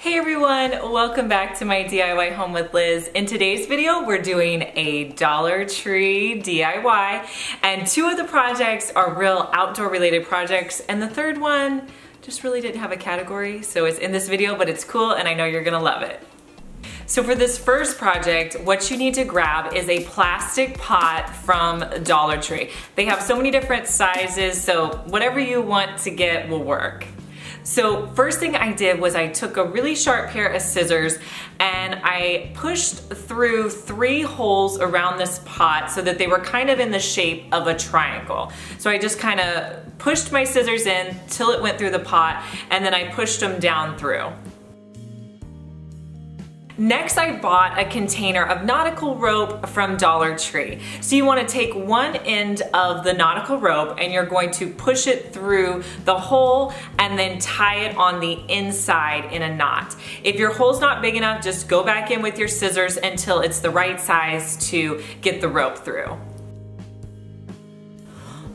Hey everyone, welcome back to my DIY Home with Liz. In today's video, we're doing a Dollar Tree DIY, and two of the projects are real outdoor related projects, and the third one just really didn't have a category, so it's in this video, but it's cool and I know you're gonna love it. So for this first project, what you need to grab is a plastic pot from Dollar Tree. They have so many different sizes, so whatever you want to get will work. So first thing I did was I took a really sharp pair of scissors and I pushed through 3 holes around this pot so that they were kind of in the shape of a triangle. So I just kind of pushed my scissors in till it went through the pot, and then I pushed them down through. Next, I bought a container of nautical rope from Dollar Tree. So you want to take one end of the nautical rope and you're going to push it through the hole and then tie it on the inside in a knot. If your hole's not big enough, just go back in with your scissors until it's the right size to get the rope through.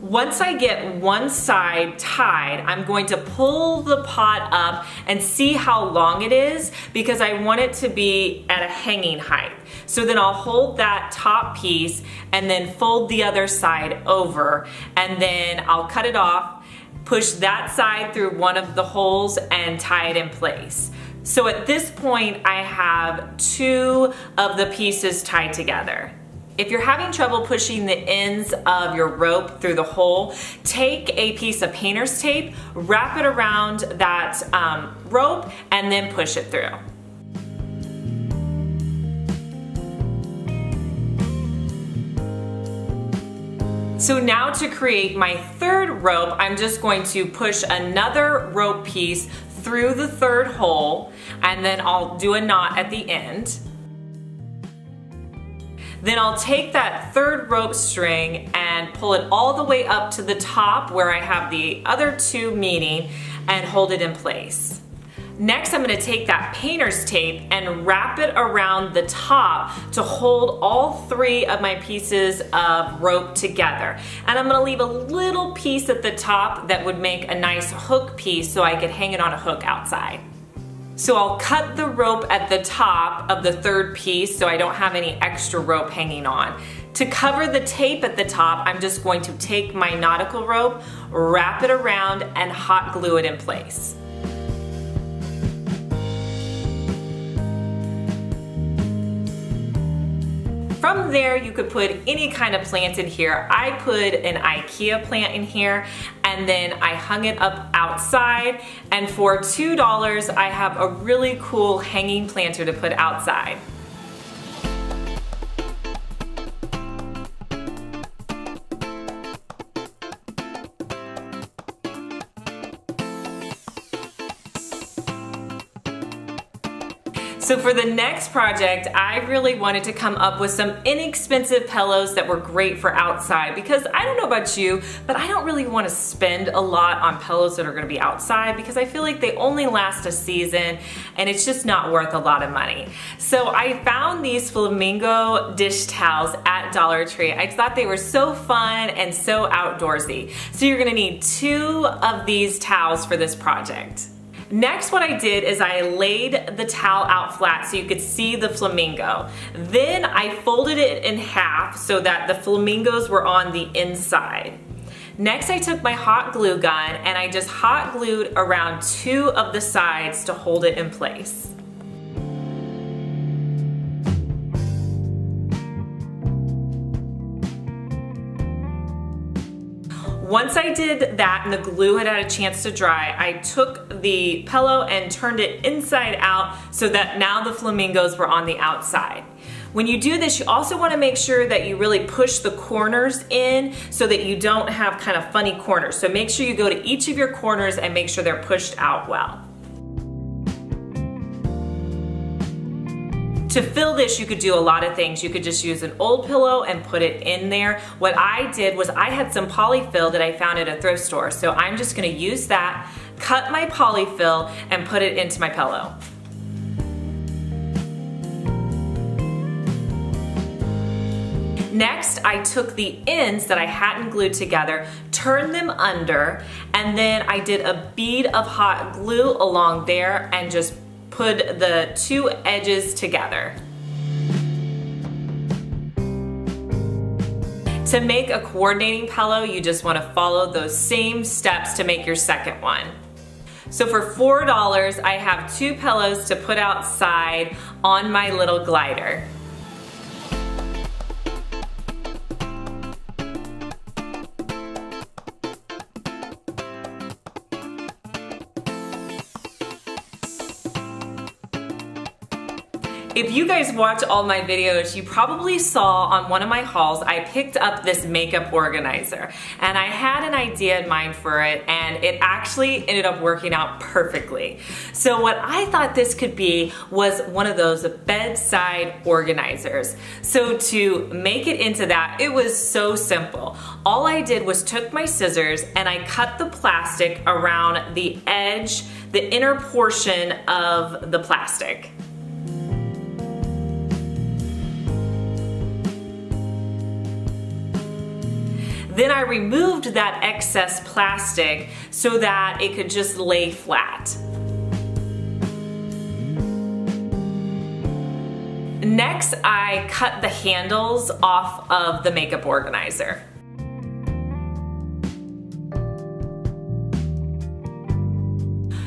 Once I get one side tied, I'm going to pull the pot up and see how long it is, because I want it to be at a hanging height. So then I'll hold that top piece and then fold the other side over, and then I'll cut it off, push that side through one of the holes and tie it in place. So at this point, I have 2 of the pieces tied together. If you're having trouble pushing the ends of your rope through the hole, take a piece of painter's tape, wrap it around that rope, and then push it through. So now to create my third rope, I'm just going to push another rope piece through the third hole, and then I'll do a knot at the end. Then I'll take that third rope string and pull it all the way up to the top where I have the other 2 meeting and hold it in place. Next, I'm going to take that painter's tape and wrap it around the top to hold all 3 of my pieces of rope together. And I'm going to leave a little piece at the top that would make a nice hook piece so I could hang it on a hook outside. So I'll cut the rope at the top of the third piece so I don't have any extra rope hanging on. To cover the tape at the top, I'm just going to take my nautical rope, wrap it around, and hot glue it in place. From there, you could put any kind of plant in here. I put an IKEA plant in here, and then I hung it up outside, and for $2, I have a really cool hanging planter to put outside. So for the next project, I really wanted to come up with some inexpensive pillows that were great for outside, because I don't know about you, but I don't really want to spend a lot on pillows that are going to be outside, because I feel like they only last a season and it's just not worth a lot of money. So I found these Flamingo dish towels at Dollar Tree. I thought they were so fun and so outdoorsy. So you're going to need 2 of these towels for this project. Next, what I did is I laid the towel out flat so you could see the flamingo. Then I folded it in half so that the flamingos were on the inside. Next, I took my hot glue gun and I just hot glued around 2 of the sides to hold it in place. Once I did that and the glue had a chance to dry, I took the pillow and turned it inside out so that now the flamingos were on the outside. When you do this, you also want to make sure that you really push the corners in so that you don't have kind of funny corners. So make sure you go to each of your corners and make sure they're pushed out well. To fill this, you could do a lot of things. You could just use an old pillow and put it in there. What I did was I had some polyfill that I found at a thrift store, so I'm just gonna use that, cut my polyfill, and put it into my pillow. Next, I took the ends that I hadn't glued together, turned them under, and then I did a bead of hot glue along there and just put the two edges together. To make a coordinating pillow, you just want to follow those same steps to make your second one. So for $4, I have 2 pillows to put outside on my little glider. If you guys watch all my videos, you probably saw on one of my hauls, I picked up this makeup organizer. And I had an idea in mind for it, and it actually ended up working out perfectly. So what I thought this could be was one of those bedside organizers. So to make it into that, it was so simple. All I did was took my scissors and I cut the plastic around the edge, the inner portion of the plastic. Then I removed that excess plastic so that it could just lay flat. Next, I cut the handles off of the makeup organizer.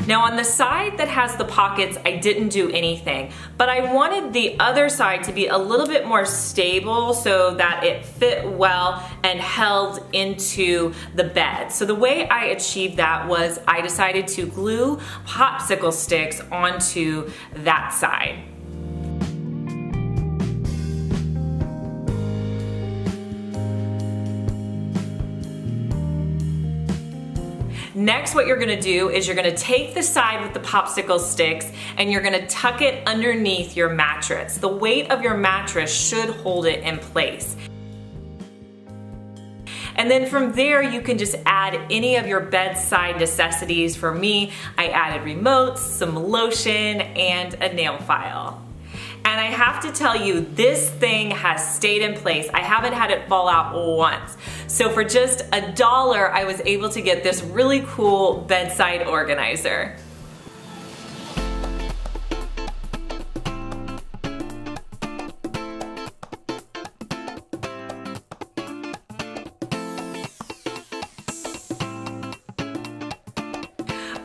Now on the side that has the pockets, I didn't do anything, but I wanted the other side to be a little bit more stable so that it fit well and held into the bed. So the way I achieved that was I decided to glue popsicle sticks onto that side. Next, what you're gonna do is you're gonna take the side with the popsicle sticks and you're gonna tuck it underneath your mattress. The weight of your mattress should hold it in place. And then from there, you can just add any of your bedside necessities. For me, I added remotes, some lotion, and a nail file. And I have to tell you, this thing has stayed in place. I haven't had it fall out once. So for just $1, I was able to get this really cool bedside organizer.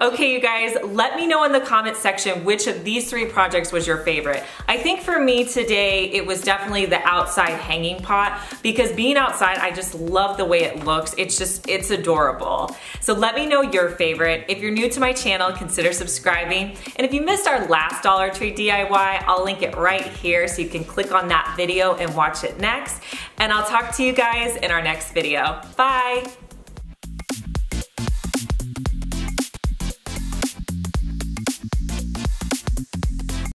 Okay, you guys, let me know in the comment section which of these 3 projects was your favorite. I think for me today, it was definitely the outside hanging pot, because being outside, I just love the way it looks. It's adorable. So let me know your favorite. If you're new to my channel, consider subscribing. And if you missed our last Dollar Tree DIY, I'll link it right here so you can click on that video and watch it next. And I'll talk to you guys in our next video. Bye.